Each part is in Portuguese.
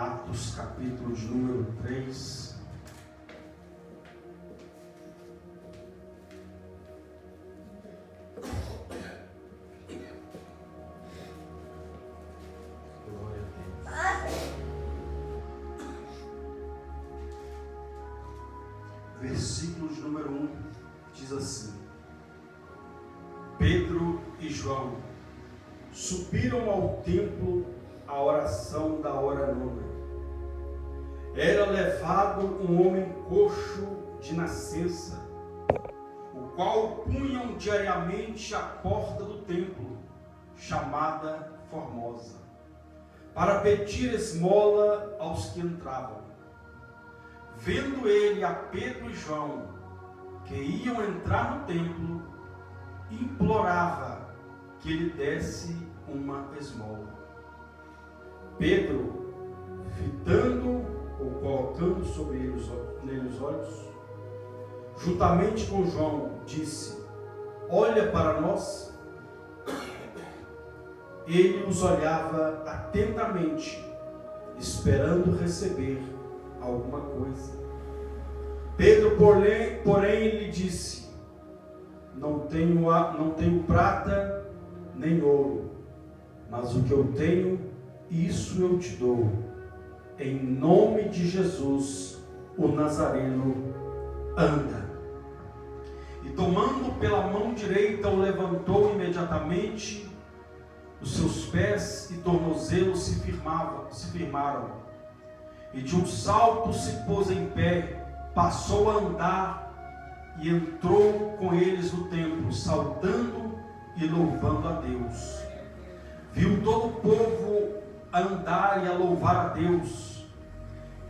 Atos, capítulo de número 3. Glória a Deus. Versículo de número 1 diz assim: Pedro e João subiram ao templo à oração da hora nona. Era levado um homem coxo de nascença, o qual punham diariamente à porta do templo, chamada Formosa, para pedir esmola aos que entravam. Vendo ele a Pedro e João, que iam entrar no templo, implorava que lhe desse uma esmola. Pedro, fitando ou colocando sobre ele os olhos, juntamente com João, disse: Olha para nós. Ele os olhava atentamente, esperando receber alguma coisa. Pedro, porém, lhe disse: Não tenho prata nem ouro, mas o que eu tenho, isso eu te dou. Em nome de Jesus, o Nazareno, anda. E tomando pela mão direita, o levantou imediatamente. Os seus pés e tornozelos se firmaram. E de um salto se pôs em pé, passou a andar e entrou com eles no templo, saudando e louvando a Deus. Viu todo o povo a andar e a louvar a Deus,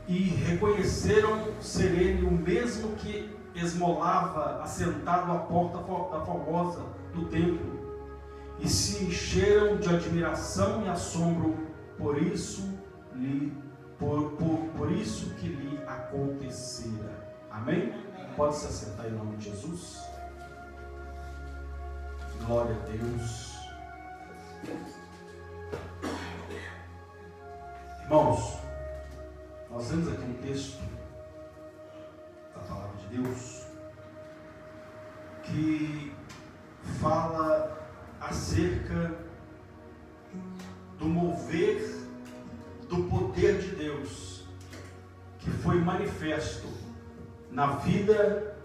e reconheceram ser ele o mesmo que esmolava assentado à porta da Formosa do templo, e se encheram de admiração e assombro por isso que lhe acontecera. Amém? Pode se assentar em nome de Jesus. Glória a Deus. Irmãos, nós vemos aqui um texto da palavra de Deus que fala acerca do mover do poder de Deus que foi manifesto na vida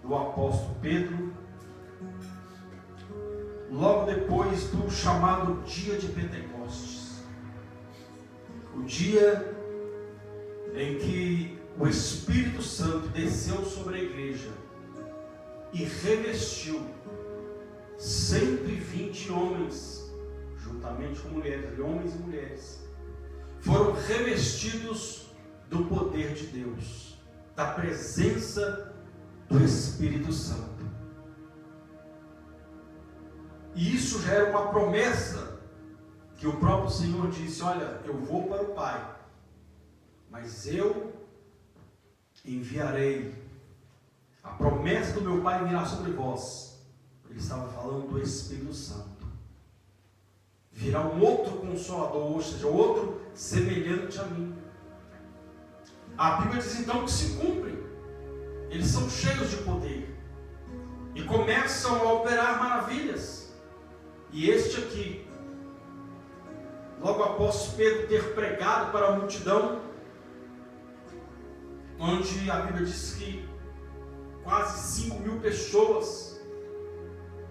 do apóstolo Pedro, logo depois do chamado dia de Pentecostes, o dia em que o Espírito Santo desceu sobre a igreja e revestiu 120 homens, juntamente com mulheres, homens e mulheres, foram revestidos do poder de Deus, da presença do Espírito Santo. E isso já era uma promessa que o próprio Senhor disse: olha, eu vou para o Pai, mas eu enviarei, a promessa do meu Pai virá sobre vós. Ele estava falando do Espírito Santo. Virá um outro Consolador, ou seja, outro semelhante a mim. A Bíblia diz então que se cumprem. Eles são cheios de poder e começam a operar maravilhas. E este aqui, logo após Pedro ter pregado para a multidão, onde a Bíblia diz que quase 5.000 pessoas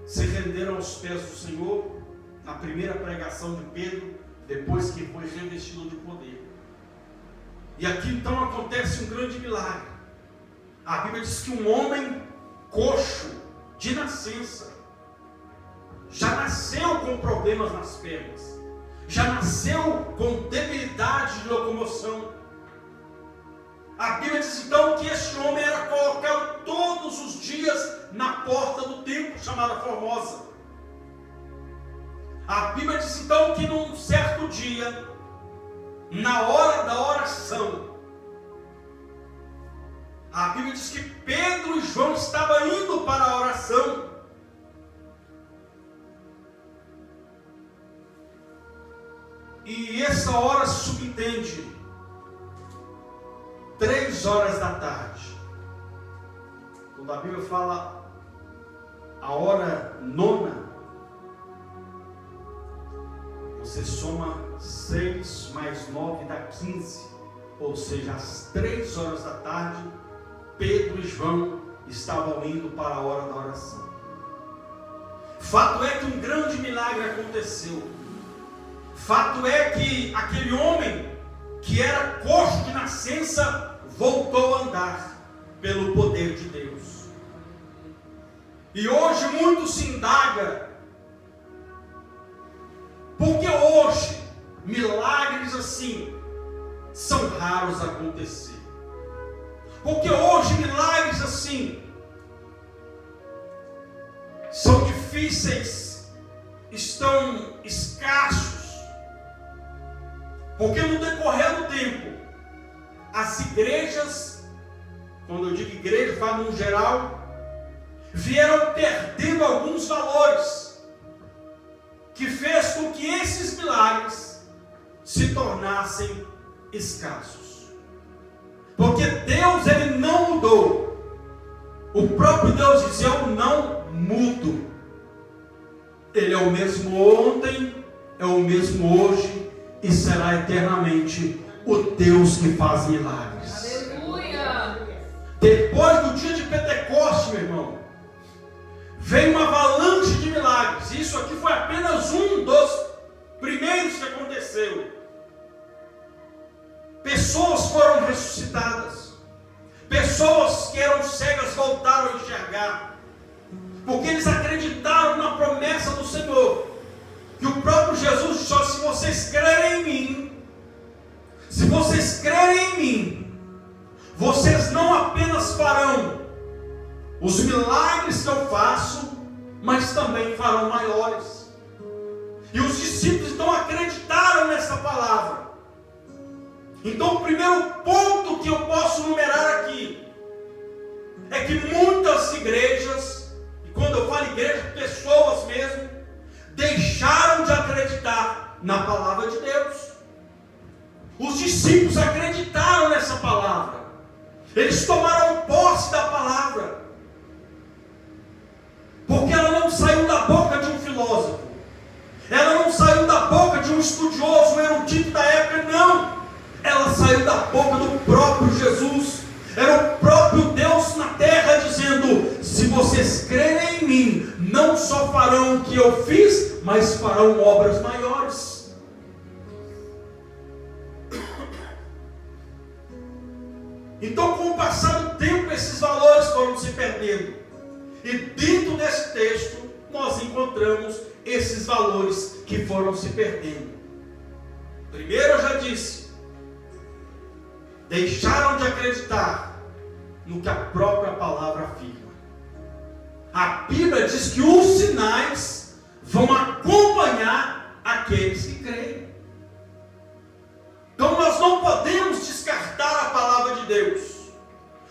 se renderam aos pés do Senhor na primeira pregação de Pedro, depois que foi revestido de poder. E aqui então acontece um grande milagre. A Bíblia diz que um homem coxo de nascença já nasceu com problemas nas pernas, já nasceu com debilidade de locomoção. A Bíblia diz então que este homem era colocado todos os dias na porta do templo chamada Formosa. A Bíblia diz então que num certo dia, na hora da oração, a Bíblia diz que Pedro e João estavam indo para a oração. E essa hora subentende 3 horas da tarde. Quando a Bíblia fala a hora nona, você soma 6 mais 9 dá 15, ou seja, às 3 horas da tarde, Pedro e João estavam indo para a hora da oração. Fato é que um grande milagre aconteceu. Fato é que aquele homem que era coxo de nascença voltou a andar pelo poder de Deus. E hoje muito se indaga, porque hoje milagres assim são raros a acontecer. Porque hoje milagres assim são difíceis, estão escassos. Porque no decorrer do tempo, as igrejas, quando eu digo igreja, falo no geral, vieram perdendo alguns valores, que fez com que esses milagres se tornassem escassos. Porque Deus, Ele não mudou. O próprio Deus diz: eu não mudo. Ele é o mesmo ontem, é o mesmo hoje e será eternamente o Deus que faz milagres. Aleluia! Depois do dia de Pentecostes, meu irmão, veio uma avalanche de milagres. Isso aqui foi apenas um dos primeiros que aconteceu. Pessoas foram ressuscitadas. Pessoas que eram cegas voltaram a enxergar. Porque eles acreditaram na promessa do Senhor. Que o próprio Jesus disse: se vocês crerem em mim, se vocês crerem em mim, vocês não apenas farão os milagres que eu faço, mas também farão maiores. E os discípulos então acreditaram nessa palavra. Então o primeiro ponto que eu posso numerar aqui é que muitas igrejas, e quando eu falo igreja, pessoas mesmo, deixaram de acreditar na palavra de Deus. Os discípulos acreditaram nessa palavra. Eles tomaram posse da palavra. Porque ela não saiu da boca de um filósofo. Ela não saiu da boca de um estudioso, um erudito da época, não. Ela saiu da boca do próprio Jesus. Era o próprio Deus na terra dizendo: se vocês crerem em mim, não só farão o que eu fiz, mas farão obras maiores. Então, com o passar do tempo, esses valores foram se perdendo. E dentro desse texto, nós encontramos esses valores que foram se perdendo. Primeiro, eu já disse, deixaram de acreditar no que a própria palavra afirma. A Bíblia diz que os sinais vão acompanhar aqueles que creem. Então nós não podemos descartar a palavra de Deus.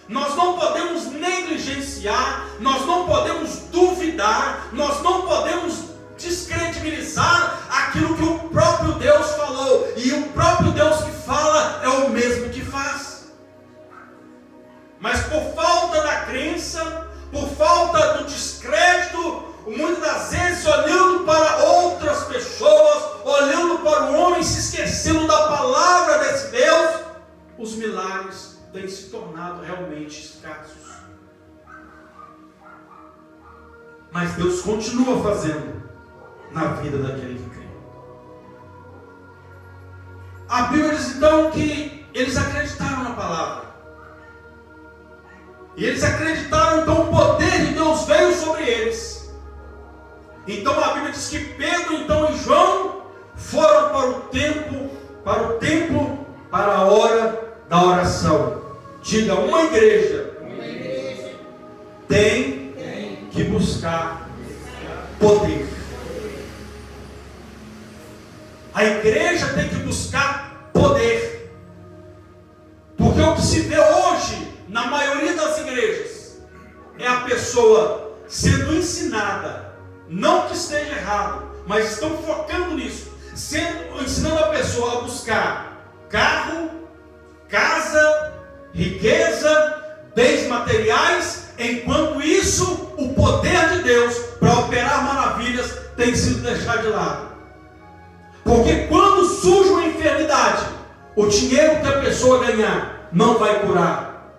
Nós não podemos negligenciar, nós não podemos duvidar, nós não podemos descredibilizar aquilo que o próprio Deus falou. E o próprio Deus que fala é o mesmo que faz. Mas por falta da crença, por falta do descrédito, muitas das vezes olhando para outras pessoas, olhando para o homem, se esquecendo da palavra desse Deus, os milagres têm se tornado realmente escassos. Mas Deus continua fazendo na vida daquele que crê. A Bíblia diz então que eles acreditaram na palavra. E eles acreditaram, então o poder de Deus veio sobre eles. Então a Bíblia diz que Pedro então e João foram para a hora da oração. Diga: uma igreja tem que buscar poder. A igreja tem que buscar poder. Porque o que se vê hoje na maioria das igrejas é a pessoa sendo ensinada, não que esteja errado, mas estão focando nisso, ensinando a pessoa a buscar carro, casa, riqueza, bens materiais. Enquanto isso, o poder de Deus para operar maravilhas tem sido deixado de lado. Porque quando surge uma enfermidade, o dinheiro que a pessoa ganhar não vai curar.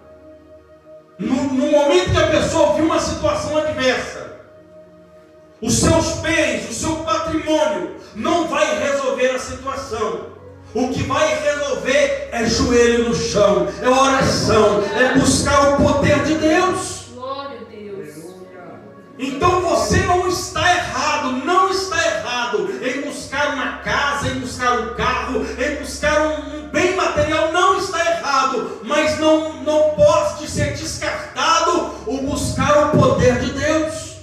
No momento que a pessoa viu uma situação adversa, os seus bens, o seu patrimônio não vai resolver a situação. O que vai resolver é joelho no chão, é oração, é buscar o poder de Deus. Glória a Deus. Então você não está errado em buscar uma casa, em buscar um carro, em buscar um bem material, não está errado, mas não pode ser descartado o buscar o poder de Deus.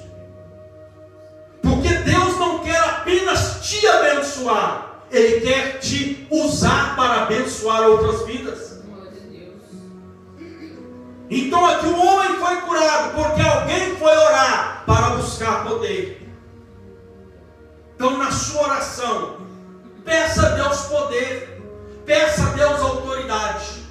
Porque Deus não quer apenas te abençoar, Ele quer te usar para abençoar outras vidas. Então aqui o homem foi curado porque alguém foi orar para buscar poder. Então na sua oração, peça a Deus poder, peça a Deus autoridade,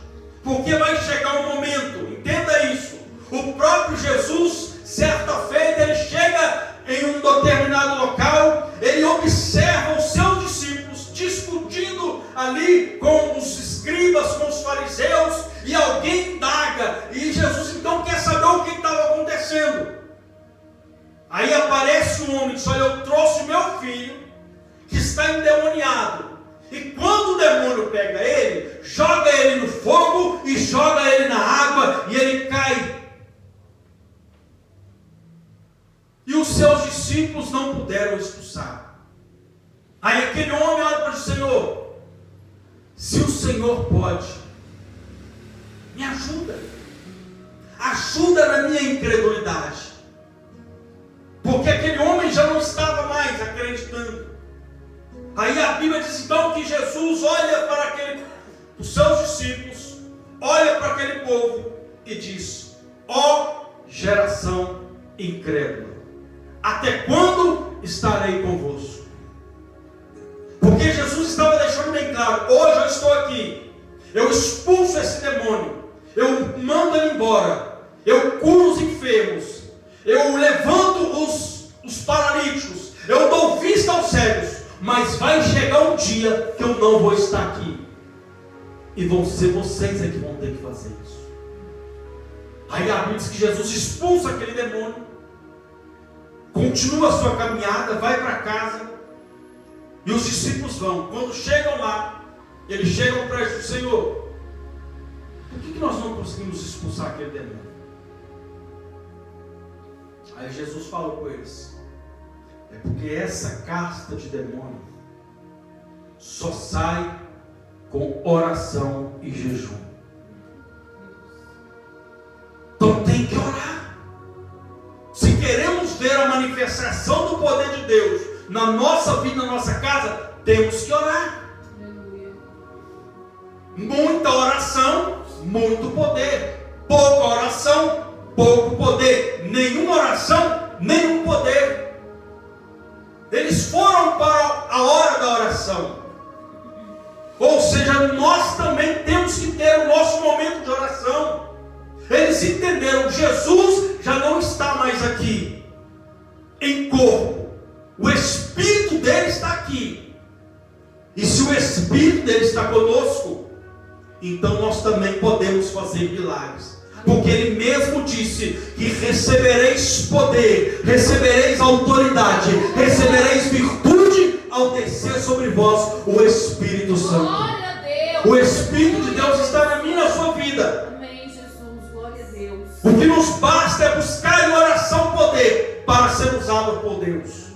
porque vai chegar um momento, entenda isso, o próprio Jesus, certa feita, ele chega em um determinado local, ele observa os seus discípulos discutindo ali com os escribas, com os fariseus, e alguém indaga, e Jesus então quer saber o que estava acontecendo. Aí aparece um homem e diz: olha, eu trouxe o meu filho que está endemoniado, e quando o demônio pega ele, joga ele no fogo e joga ele na água, e ele cai. E os seus discípulos não puderam expulsar. Aí aquele homem olha para o Senhor: se o Senhor pode, me ajuda na minha incredulidade. Porque aquele homem já não estava mais acreditando. Aí a Bíblia diz então que Jesus olha para os seus discípulos, olha para aquele povo e diz: ó geração incrédula, até quando estarei convosco? Porque Jesus estava deixando bem claro: hoje eu estou aqui, eu expulso esse demônio, eu mando ele embora, eu curo os enfermos, eu levanto os paralíticos, eu dou vista aos cegos, mas vai chegar um dia que eu não vou estar aqui, e vão ser vocês que vão ter que fazer isso. Aí a Bíblia diz que Jesus expulsa aquele demônio, continua a sua caminhada, vai para casa, e os discípulos vão. Quando chegam lá, eles chegam para Jesus: Senhor, por que nós não conseguimos expulsar aquele demônio? Aí Jesus falou com eles: é porque essa casta de demônio só sai com oração e jejum. Então tem que orar. Se queremos ver a manifestação do poder de Deus na nossa vida, na nossa casa, temos que orar. Muita oração, muito poder. Pouca oração, pouco poder. Nenhuma oração, nenhum poder. Eles foram para a hora da oração. Ou seja, nós também temos que ter o nosso momento de oração. Eles entenderam: Jesus já não está mais aqui em corpo, o Espírito dele está aqui. E se o Espírito dele está conosco, então nós também podemos fazer milagres. Porque ele mesmo disse que recebereis poder, recebereis autoridade, recebereis virtude ao descer sobre vós o Espírito Santo. Glória a Deus. O Espírito de Deus está na minha e na sua vida. Amém, Jesus. Glória a Deus. O que nos basta é buscar em oração poder para ser usado por Deus.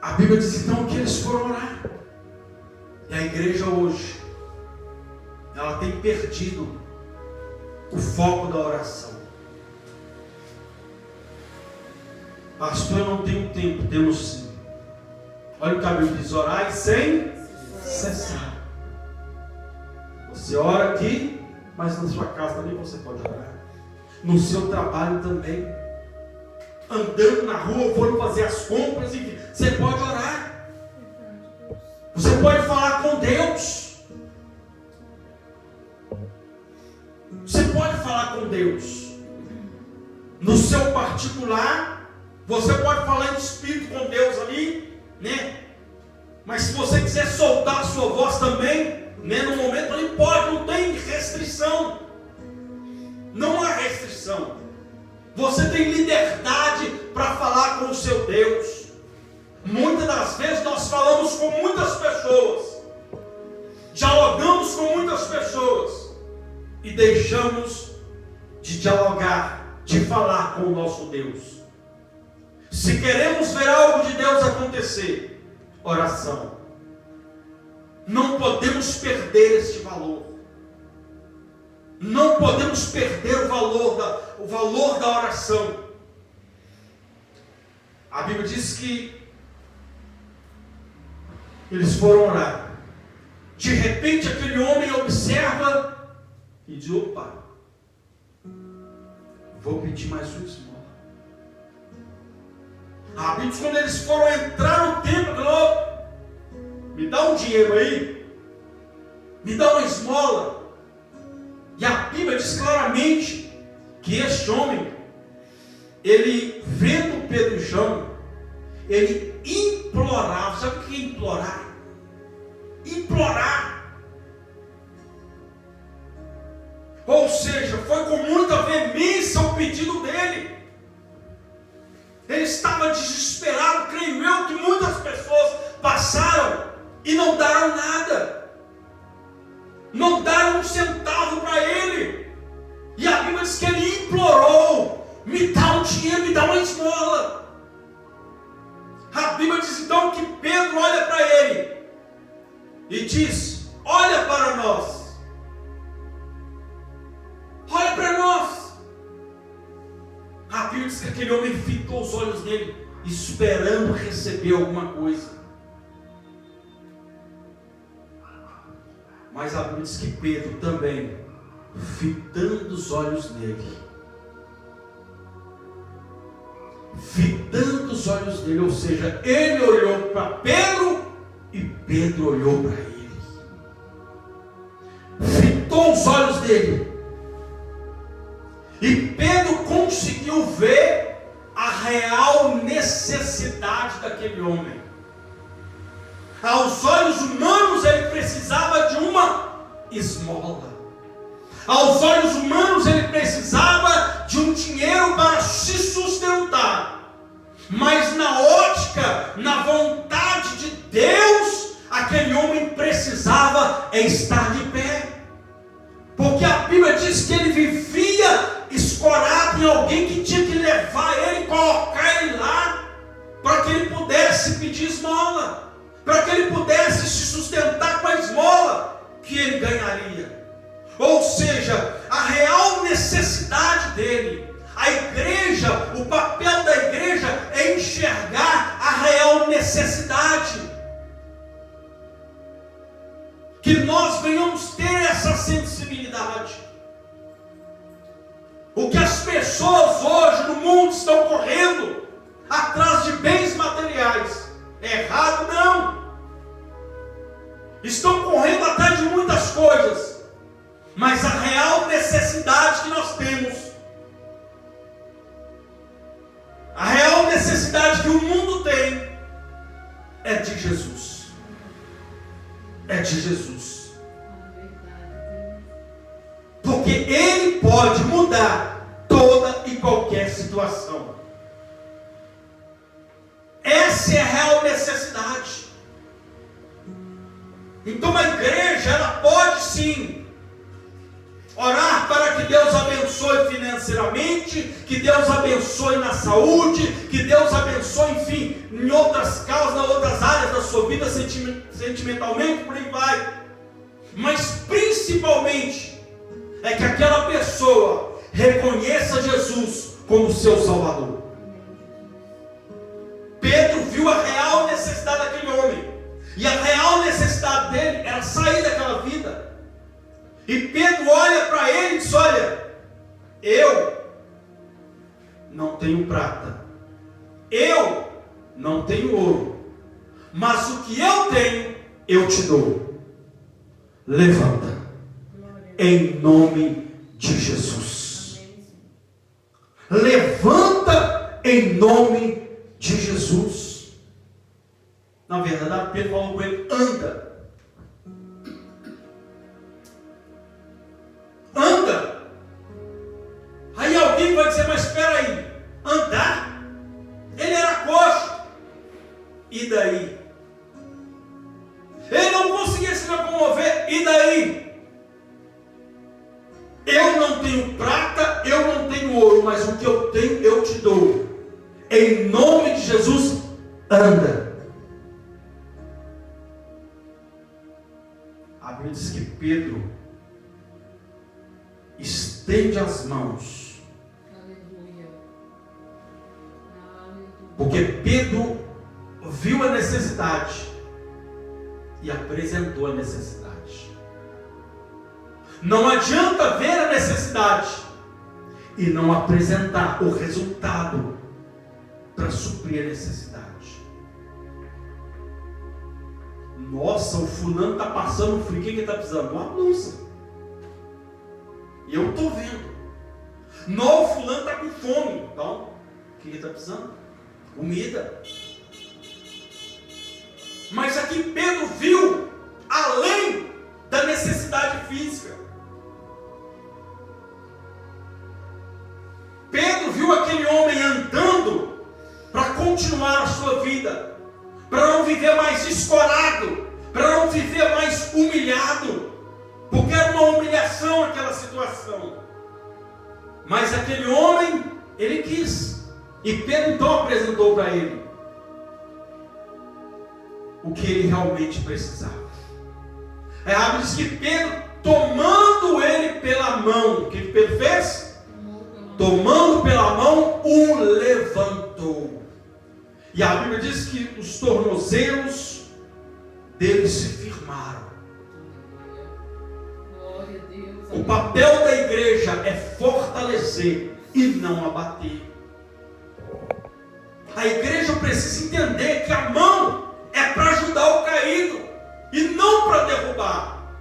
A Bíblia diz então que eles foram orar. E a igreja hoje, ela tem perdido o foco da oração. Pastor, eu não tenho tempo. Temos sim. Olha o que a Bíblia diz: orai sem cessar. Você ora aqui, mas na sua casa também você pode orar. No seu trabalho também. andando na rua, foram fazer as compras, enfim, você pode orar. Você pode falar com Deus. Você pode falar com Deus. No seu particular, você pode falar em espírito com Deus ali, né? Mas se você quiser soltar a sua voz também, né, no momento ali pode, não tem restrição. Não há restrição. Você tem liberdade para falar com o seu Deus. Muitas das vezes nós falamos com muitas pessoas, dialogamos com muitas pessoas e deixamos de dialogar, de falar com o nosso Deus. Se queremos ver algo de Deus acontecer, oração. Não podemos perder este valor. Não podemos perder o valor da oração. A Bíblia diz que eles foram orar. De repente aquele homem observa e diz: opa, vou pedir mais uma esmola. A Bíblia diz que quando eles foram entrar no templo, falou: me dá um dinheiro aí, me dá uma esmola. E a Bíblia diz claramente que este homem, ele vendo Pedro e João, ele implorava. Sabe o que é implorar? Implorar. Ou seja, foi com muita veemência o pedido dele. Ele estava desesperado. Creio eu que muitas pessoas passaram e não deram nada. Não deram um centavo para ele. E a Bíblia diz que ele implorou: me dá um dinheiro, me dá uma esmola. A Bíblia diz então que Pedro olha para ele e diz: olha para nós. Olha para nós. A Bíblia diz que aquele homem fitou os olhos nele, esperando receber alguma coisa. Mas a Bíblia diz que Pedro também, fitando os olhos nele, ou seja, ele olhou para Pedro e Pedro olhou para ele, fitou os olhos dele, e Pedro conseguiu ver a real necessidade daquele homem. Aos olhos humanos ele precisava de uma esmola. Aos olhos humanos ele precisava de um dinheiro para se sustentar. Mas na ótica, na vontade de Deus, aquele homem precisava estar de pé. Porque a Bíblia diz que ele vivia escorado em alguém que tinha que levar ele, colocar ele lá, para que ele pudesse pedir esmola, para que ele pudesse se sustentar com a esmola que ele ganharia. Ou seja, a real necessidade dele, a igreja, o papel da igreja é enxergar a real necessidade. Que nós venhamos ter essa sensibilidade. O que as pessoas hoje no mundo estão correndo atrás de bens materiais, é errado? Não. Estão correndo atrás de muitas coisas, mas a real necessidade que nós temos, a real necessidade que o mundo tem, é de Jesus. É de Jesus. Porque Ele pode mudar toda e qualquer situação. Essa é a real necessidade. Então a igreja, ela pode sim orar para que Deus abençoe financeiramente, que Deus abençoe na saúde, que Deus abençoe, enfim, em outras causas, em outras áreas da sua vida, sentimentalmente, por aí vai. Mas principalmente é que aquela pessoa reconheça Jesus como seu Salvador. Pedro viu a real necessidade daquele homem, e a real necessidade dele era sair daquela vida. E Pedro olha para ele e diz: olha, eu não tenho prata eu não tenho ouro, mas o que eu tenho, eu te dou. Levanta, em nome de Jesus. Levanta em nome de Jesus. Na verdade, Pedro falou com ele: anda. Anda. Aí alguém vai dizer: mas espera aí, andar? Ele era coxo. E daí? Ele não conseguia se locomover. E daí? Eu não tenho prata, eu não tenho ouro, mas o que eu tenho eu te dou. Em nome de Jesus, anda. A Bíblia diz que Pedro estende as mãos. Aleluia. Porque Pedro viu a necessidade e apresentou a necessidade. Não adianta ver a necessidade e não apresentar o resultado para suprir a necessidade. Nossa, o fulano está passando frio, o que ele está precisando? Uma blusa. E eu estou vendo. Não, o fulano está com fome. Então, o que ele está precisando? Comida. Mas aqui Pedro viu além da necessidade física. Pedro viu aquele homem andando para continuar a sua vida, para não viver mais escorado, para não viver mais humilhado, porque era uma humilhação aquela situação. Mas aquele homem, ele quis, e Pedro então apresentou para ele o que ele realmente precisava. A Bíblia diz que Pedro, tomando ele pela mão, o que Pedro fez? Tomando pela mão, o levantou. E a Bíblia diz que os tornozelos dele se firmaram. Glória a Deus. O papel da igreja é fortalecer e não abater. A igreja precisa entender que a mão é para ajudar o caído e não para derrubar.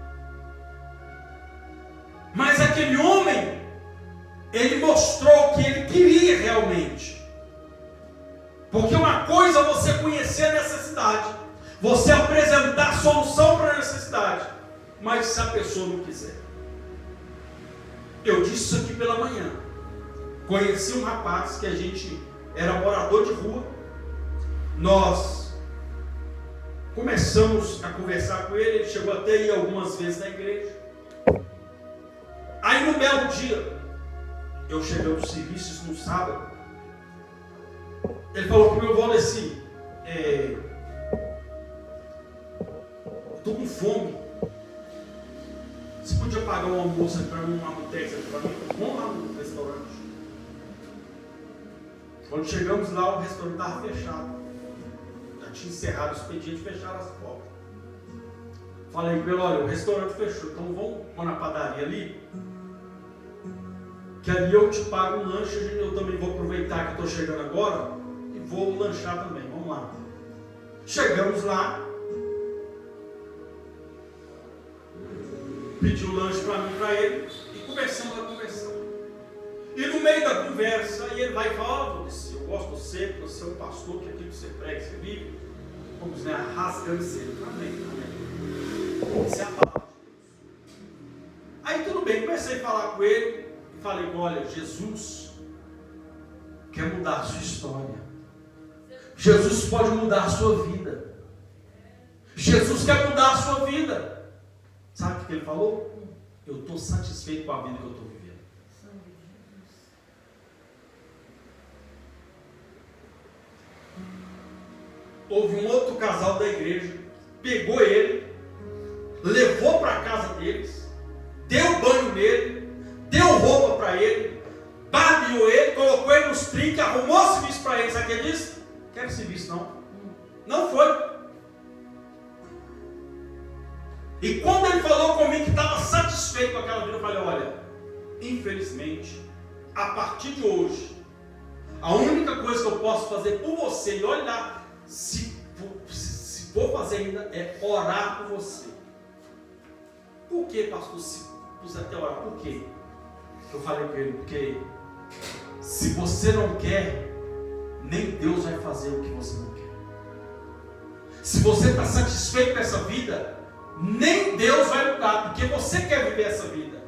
Mas aquele homem, ele mostrou o que ele queria realmente. Porque uma coisa é você conhecer a necessidade, você apresentar a solução para a necessidade, mas se a pessoa não quiser. Eu disse isso aqui pela manhã. Conheci um rapaz que a gente era morador de rua. Nós começamos a conversar com ele, ele chegou até a ir algumas vezes na igreja. Aí no belo dia, eu cheguei do serviço, isso no sábado, ele falou para o meu avô assim: eu estou com fome, você podia pagar um almoço para mim, uma boteca para mim? Vamos lá no restaurante. Quando chegamos lá, o restaurante estava fechado, já tinha encerrado o expediente, fecharam as portas. Falei para ele: olha, o restaurante fechou, então vamos na padaria ali, que ali eu te pago um lanche. Eu também vou aproveitar que estou chegando agora e vou lanchar também, vamos lá. Chegamos lá, pedi o lanche para mim e para ele, e começamos a conversar. E no meio da conversa, ele vai e fala: eu gosto de você, porque você é um pastor, que aquilo que você prega, você vive, vamos dizer, rasgando cedo. Amém, amém. Isso é a palavra de Deus. Aí tudo bem, comecei a falar com ele, e falei: olha, Jesus quer mudar a sua história. Jesus pode mudar a sua vida. Jesus quer mudar a sua vida. Sabe o que ele falou? Eu estou satisfeito com a vida que eu estou vivendo. Houve um outro casal da igreja, pegou ele, levou para a casa deles, deu banho nele, deu roupa para ele, barbeou ele, colocou ele nos trinques, arrumou serviço para ele. Sabe o que ele disse? Quero serviço não. Não foi. E quando ele falou comigo que estava satisfeito com aquela vida, eu falei: olha, infelizmente, a partir de hoje, A única coisa que eu posso fazer por você, e olha lá, se for fazer ainda, é orar por você. Por que, pastor? Se você até orar, por quê? Eu falei para ele, porque se você não quer, nem Deus vai fazer o que você não quer. Se você está satisfeito com essa vida, nem Deus vai mudar, porque você quer viver essa vida.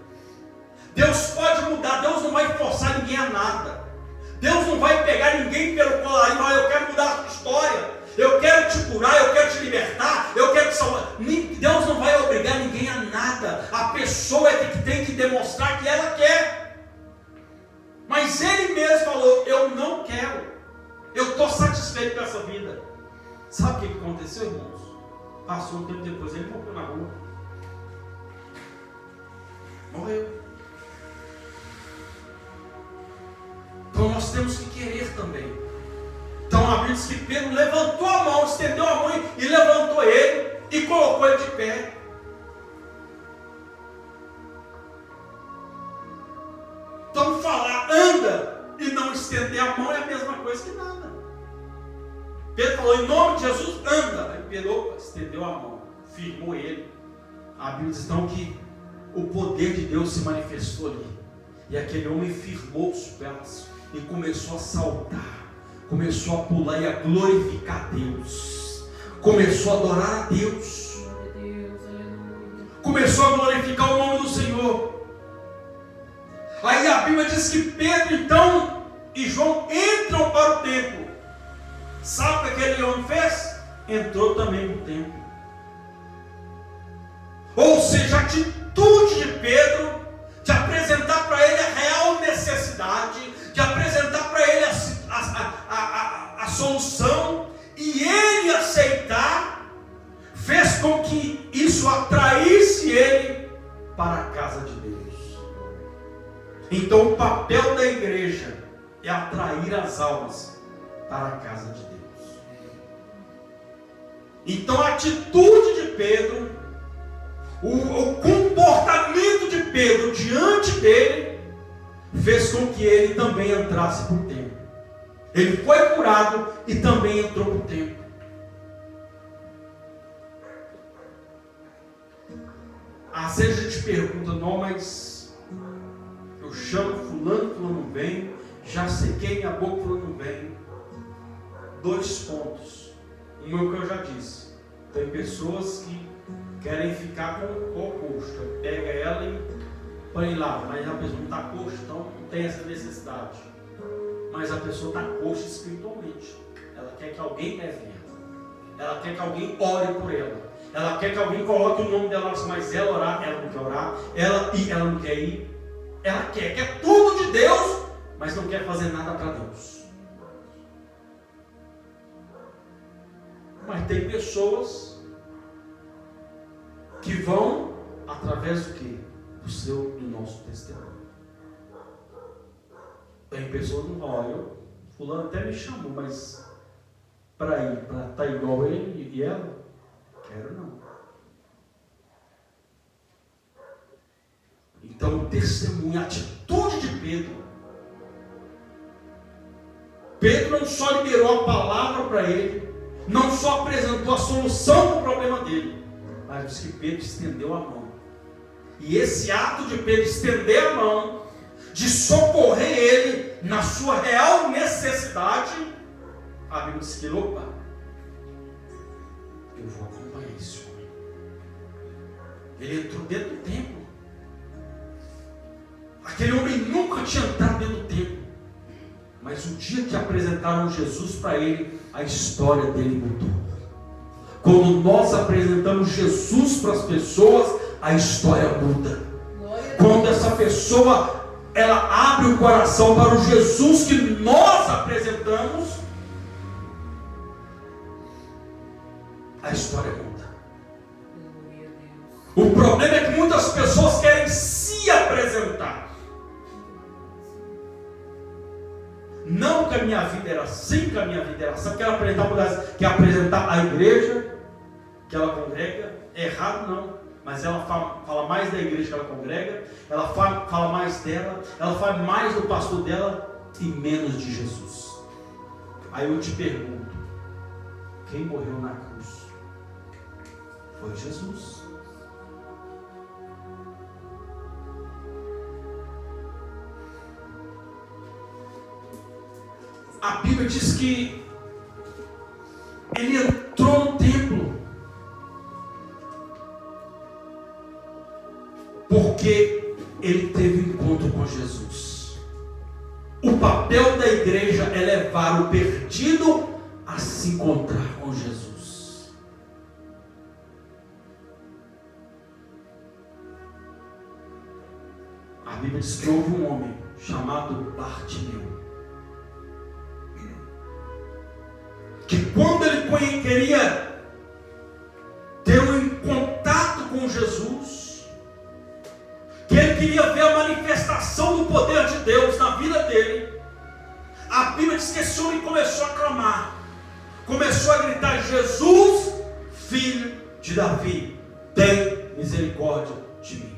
Deus pode mudar, Deus não vai forçar ninguém a nada. Deus não vai pegar ninguém pelo colarinho, e falar, eu quero mudar a sua história, eu quero te curar, eu quero te libertar, eu quero te salvar. Deus não vai obrigar ninguém a nada. A pessoa é que tem que demonstrar que ela quer. Mas Ele mesmo falou, eu não quero, eu estou satisfeito com essa vida. Sabe o que aconteceu, irmãos? Passou um tempo depois, ele morreu na rua. Morreu. Então nós temos que querer também. Então a Bíblia diz que Pedro levantou a mão, estendeu a mão e levantou ele e colocou ele de pé. Então falar anda e não estender a mão é a mesma coisa que nada. Pedro falou, em nome de Jesus, anda. Aí Pedro estendeu a mão, firmou ele. A Bíblia diz então que o poder de Deus se manifestou ali. E aquele homem firmou os pés e começou a saltar, começou a pular e a glorificar a Deus, começou a adorar a Deus, começou a glorificar o nome do Senhor. Aí a Bíblia diz que Pedro então e João entram para o templo. Sabe o que aquele homem fez? Entrou também no templo. Ou seja, a atitude de Pedro de apresentar para ele a real necessidade, de apresentar para ele a solução, e ele aceitar, fez com que isso atraísse ele para a casa de Deus. Então o papel da igreja é atrair as almas para a casa de Deus. Então a atitude de Pedro, o comportamento de Pedro diante dele, fez com que ele também entrasse para o templo. Ele foi curado e também entrou para o templo. Às vezes a gente pergunta, não, mas eu chamo fulano não vem, já sequei minha boca, fulano não vem. 2 pontos. Um é o que eu já disse. Tem pessoas que querem ficar com o coxo, pega ela e põe lá, mas a pessoa não está coxa, então não tem essa necessidade. Mas a pessoa está coxa espiritualmente. Ela quer que alguém leve ela. Ela quer que alguém ore por ela. Ela quer que alguém coloque o nome dela, mas ela orar, ela não quer orar. Ela não quer ir. Ela quer tudo de Deus, mas não quer fazer nada para Deus. Mas tem pessoas que vão através do quê? Do nosso testemunho. Tem pessoas que não vão, olha, fulano até me chamou, mas para ir, para estar igual ele e ela, quero não. Então o testemunho, a atitude de Pedro não só liberou a palavra para ele, não só apresentou a solução para o problema dele, mas diz que Pedro estendeu a mão. E esse ato de Pedro estender a mão, de socorrer ele na sua real necessidade, a Bíblia diz que, opa, eu vou acompanhar esse homem. Ele entrou dentro do templo. Aquele homem nunca tinha entrado dentro do templo. Mas o dia que apresentaram Jesus para ele, a história dele mudou. Quando nós apresentamos Jesus para as pessoas, a história muda. Quando essa pessoa ela abre o coração para o Jesus que nós apresentamos, a história muda. O problema é que muitas pessoas querem se apresentar. Não que a minha vida era assim, que a minha vida era assim. Quer apresentar a igreja que ela congrega. Errado não. Mas ela fala mais da igreja que ela congrega, ela fala mais dela, ela fala mais do pastor dela, e menos de Jesus. Aí eu te pergunto, quem morreu na cruz? Foi Jesus. A Bíblia diz que ele entrou no templo porque ele teve um encontro com Jesus. O papel da igreja é levar o perdido a se encontrar com Jesus. A Bíblia diz que houve um homem chamado Bartimeu, que quando ele queria ter um contato com Jesus, que ele queria ver a manifestação do poder de Deus na vida dele, a Bíblia diz que esse homem começou a clamar, começou a gritar: Jesus, filho de Davi, tem misericórdia de mim.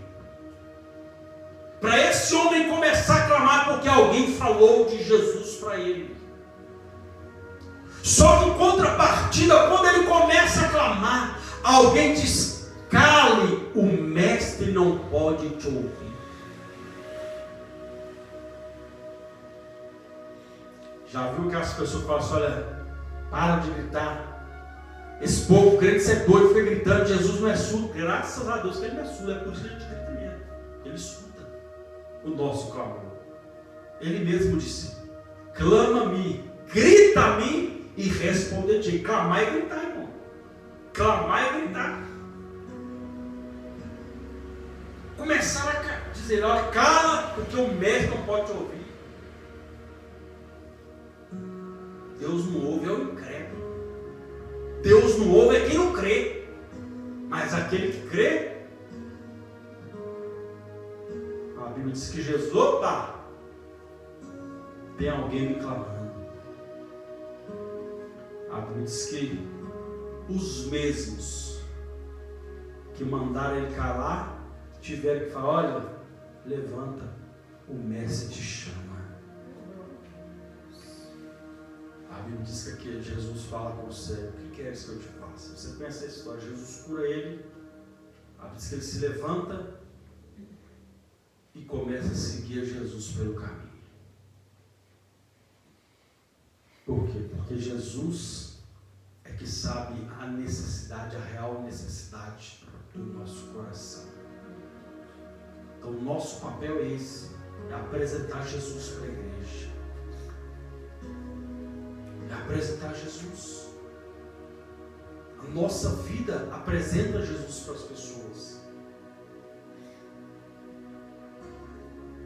Para esse homem começar a clamar, porque alguém falou de Jesus para ele. Só que em contrapartida, quando ele começa a clamar, alguém diz: cale, o mestre não pode te ouvir. Já viu que as pessoas falam assim: olha, para de gritar. Esse povo crente, você é doido, fica gritando. Jesus não é surdo. Graças a Deus que ele não é surdo, é por isso que a gente grita mesmo. Ele escuta o nosso clamor. Ele mesmo disse: clama-me, grita-me e responder-te. Clamar e gritar, irmão. Clamar e gritar. Começaram a dizer: olha, cala, porque o mestre não pode te ouvir. Deus não ouve é o incrédulo. Deus não ouve é quem não crê. Mas aquele que crê, a Bíblia diz que Jesus, opa, tem alguém me clamando. A Bíblia diz que os mesmos que mandaram ele calar tiveram que falar: olha, levanta, o mestre te chama. A Bíblia diz que aqui Jesus fala com o cego: o que queres que eu te faça? Você conhece a história? Jesus cura ele. A Bíblia diz que ele se levanta e começa a seguir Jesus pelo caminho. Por quê? Porque Jesus é que sabe a necessidade, a real necessidade do nosso coração. Então o nosso papel é esse, é apresentar Jesus para a igreja, é apresentar Jesus. A nossa vida apresenta Jesus para as pessoas.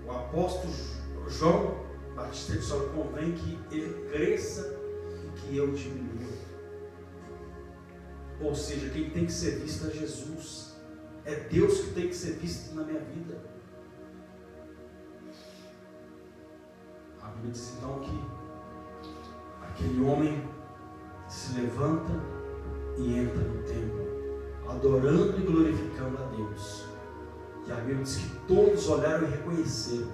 O apóstolo João Batista disse: só convém que ele cresça e que eu diminua. Ou seja, quem tem que ser visto é Jesus. É Deus que tem que ser visto na minha vida. A Bíblia diz então que aquele homem se levanta e entra no templo, adorando e glorificando a Deus. E a Bíblia diz que todos olharam e reconheceram: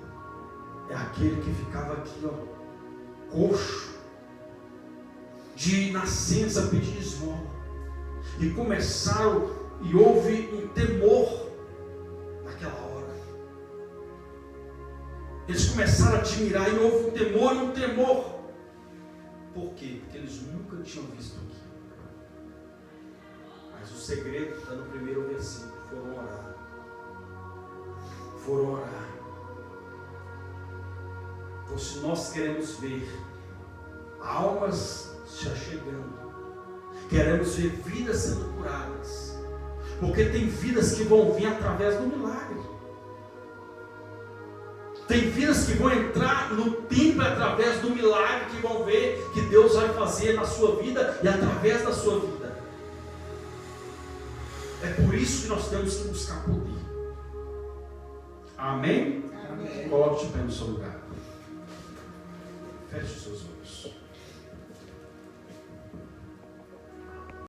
é aquele que ficava aqui, ó, coxo, de nascença, pedir esmola. E começaram, e houve um temor naquela hora. Eles começaram a admirar, e houve um temor e um temor. Por quê? Porque eles nunca tinham visto aquilo. Mas o segredo está no primeiro versículo: foram orar. Foram orar. Então, se nós queremos ver almas se achegando, queremos ver vidas sendo curadas, porque tem vidas que vão vir através do milagre, tem vidas que vão entrar no templo através do milagre, que vão ver que Deus vai fazer na sua vida e através da sua vida. É por isso que nós temos que buscar poder. Amém? Amém. Coloque-te em pé no seu lugar. Feche os seus olhos.